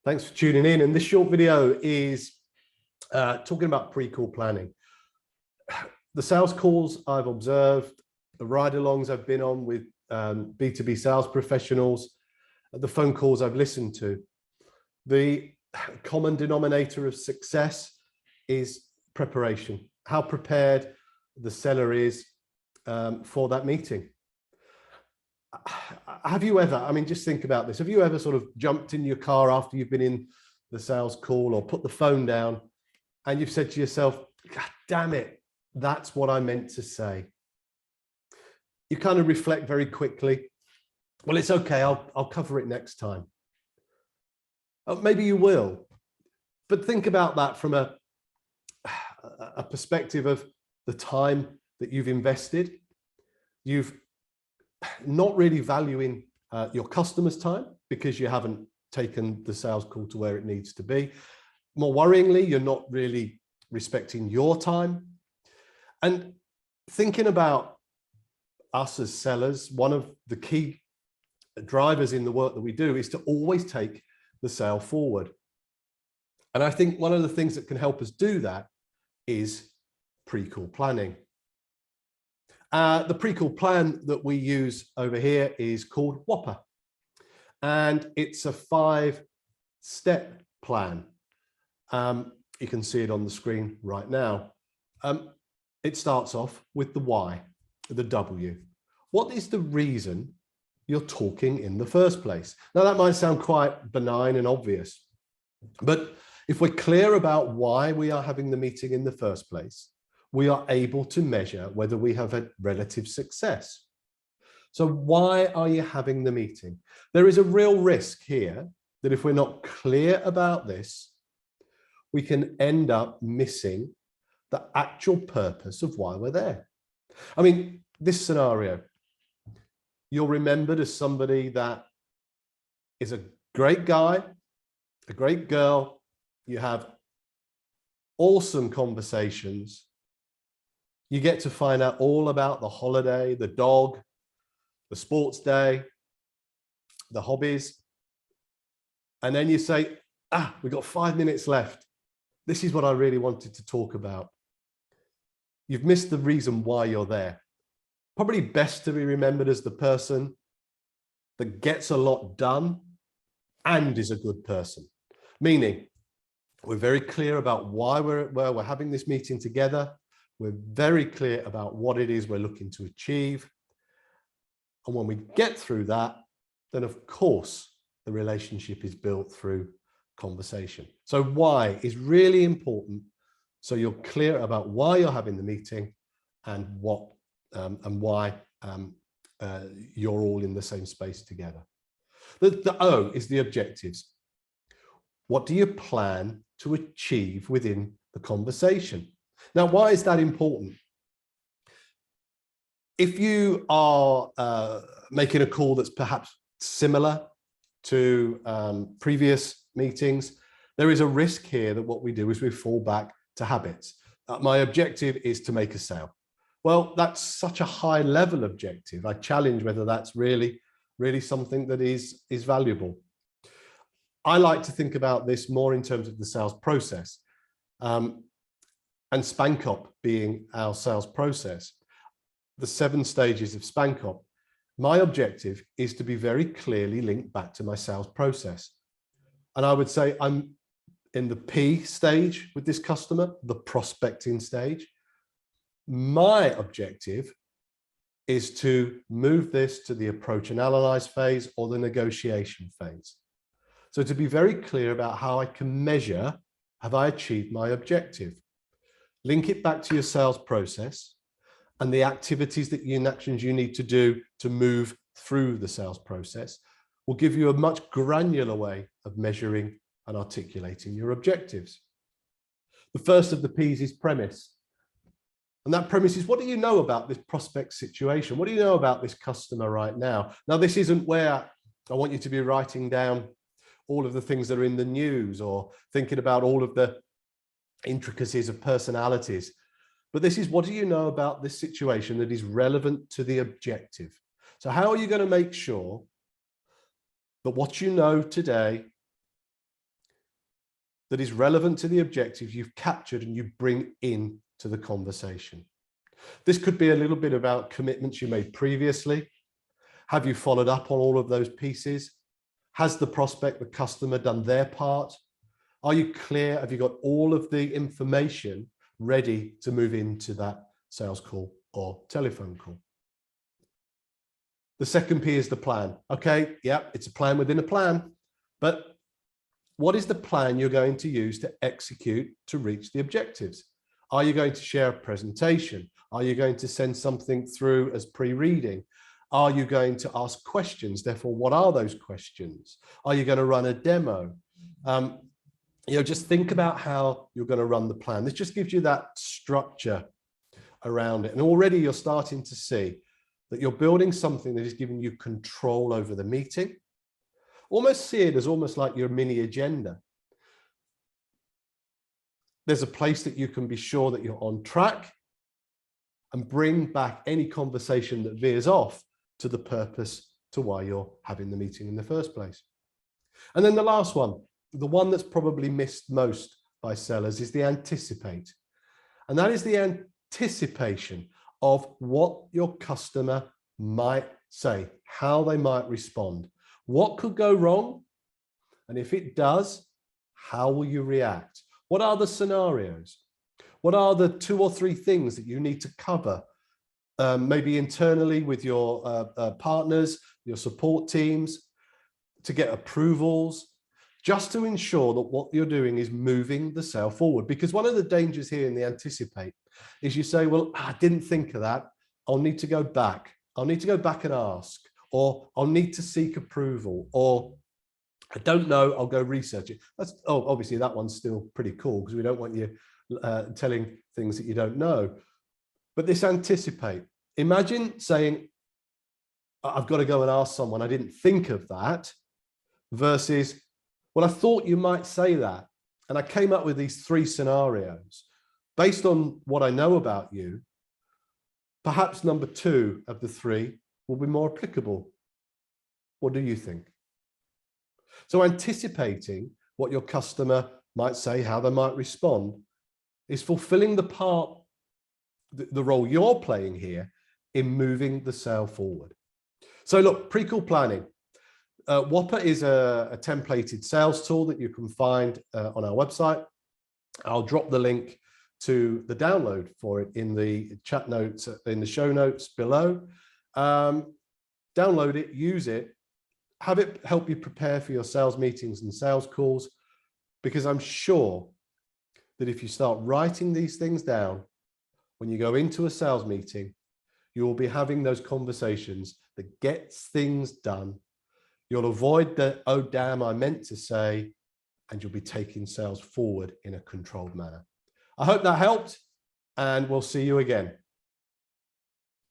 Thanks for tuning in. And this short video is talking about pre-call planning. The sales calls I've observed, the ride-alongs I've been on with B2B sales professionals, the phone calls I've listened to, the common denominator of success is preparation. How prepared the seller is for that meeting. Have you ever, I mean, just think about this. Have you ever sort of jumped in your car after you've been in the sales call or put the phone down and you've said to yourself, God damn it, that's what I meant to say. You kind of reflect very quickly. Well, it's okay. I'll cover it next time. Maybe you will, but think about that from a perspective of the time that you've invested. You've not really valuing your customer's time because you haven't taken the sales call to where it needs to be. More worryingly, you're not really respecting your time. And thinking about us as sellers, one of the key drivers in the work that we do is to always take the sale forward. And I think one of the things that can help us do that is pre-call planning. The pre-call plan that we use over here is called WOPPA, and it's a 5-step plan. You can see it on the screen right now. It starts off with the why, the W. What is the reason you're talking in the first place? Now, that might sound quite benign and obvious, but if we're clear about why we are having the meeting in the first place, we are able to measure whether we have had relative success. So why are you having the meeting? There is a real risk here that if we're not clear about this, we can end up missing the actual purpose of why we're there. I mean, this scenario, you're remembered as somebody that is a great guy, a great girl. You have awesome conversations. You get to find out all about the holiday, the dog, the sports day, the hobbies. And then you say, we've got 5 minutes left. This is what I really wanted to talk about. You've missed the reason why you're there. Probably best to be remembered as the person that gets a lot done and is a good person. Meaning, we're very clear about why we're having this meeting together. We're very clear about what it is we're looking to achieve. And when we get through that, then of course, the relationship is built through conversation. So why is really important. So you're clear about why you're having the meeting and what and why you're all in the same space together. The O is the objectives. What do you plan to achieve within the conversation? Now, why is that important? If you are making a call that's perhaps similar to previous meetings, there is a risk here that what we do is we fall back to habits. My objective is to make a sale. Well, that's such a high level objective. I challenge whether that's really something that is valuable. I like to think about this more in terms of the sales process. And SpanCop being our sales process, the 7 stages of SpanCop, my objective is to be very clearly linked back to my sales process. And I would say I'm in the P stage with this customer, the prospecting stage. My objective is to move this to the approach and analyze phase or the negotiation phase. So to be very clear about how I can measure, have I achieved my objective? Link it back to your sales process and the activities and actions you need to do to move through the sales process will give you a much granular way of measuring and articulating your objectives. The first of the P's is premise. And that premise is, what do you know about this prospect situation? What do you know about this customer right now? Now, this isn't where I want you to be writing down all of the things that are in the news or thinking about all of the intricacies of personalities. But this is, what do you know about this situation that is relevant to the objective? So how are you going to make sure that what you know today that is relevant to the objective you've captured and you bring in to the conversation. This could be a little bit about commitments you made previously. Have you followed up on all of those pieces? Has the prospect, the customer, done their part? Are you clear? Have you got all of the information ready to move into that sales call or telephone call? The second P is the plan. Okay, yeah, it's a plan within a plan, but what is the plan you're going to use to execute to reach the objectives? Are you going to share a presentation? Are you going to send something through as pre-reading? Are you going to ask questions? Therefore, what are those questions? Are you going to run a demo? Just think about how you're going to run the plan. This just gives you that structure around it. And already you're starting to see that you're building something that is giving you control over the meeting. Almost see it as almost like your mini agenda. There's a place that you can be sure that you're on track and bring back any conversation that veers off to the purpose to why you're having the meeting in the first place. And then the last one, the one that's probably missed most by sellers, is the anticipate. And that is the anticipation of what your customer might say, how they might respond, what could go wrong, and if it does, how will you react? What are the scenarios? What are the 2 or 3 things that you need to cover, maybe internally with your partners, your support teams, to get approvals, just to ensure that what you're doing is moving the sale forward? Because one of the dangers here in the anticipate is you say, well, I didn't think of that. I'll need to go back. I'll need to go back and ask, or I'll need to seek approval, or I don't know, I'll go research it. Obviously that one's still pretty cool because we don't want you telling things that you don't know. But this anticipate, imagine saying, I've got to go and ask someone, I didn't think of that, versus, well, I thought you might say that. And I came up with these 3 scenarios. Based on what I know about you, perhaps number 2 of the 3 will be more applicable. What do you think? So anticipating what your customer might say, how they might respond, is fulfilling the part, the role you're playing here in moving the sale forward. So look, pre-call planning. WOPPA is a templated sales tool that you can find on our website. I'll drop the link to the download for it in the chat notes, in the show notes below. Download it, use it, have it help you prepare for your sales meetings and sales calls, because I'm sure that if you start writing these things down, when you go into a sales meeting, you will be having those conversations that gets things done. You'll avoid the, oh, damn, I meant to say, and you'll be taking sales forward in a controlled manner. I hope that helped, and we'll see you again.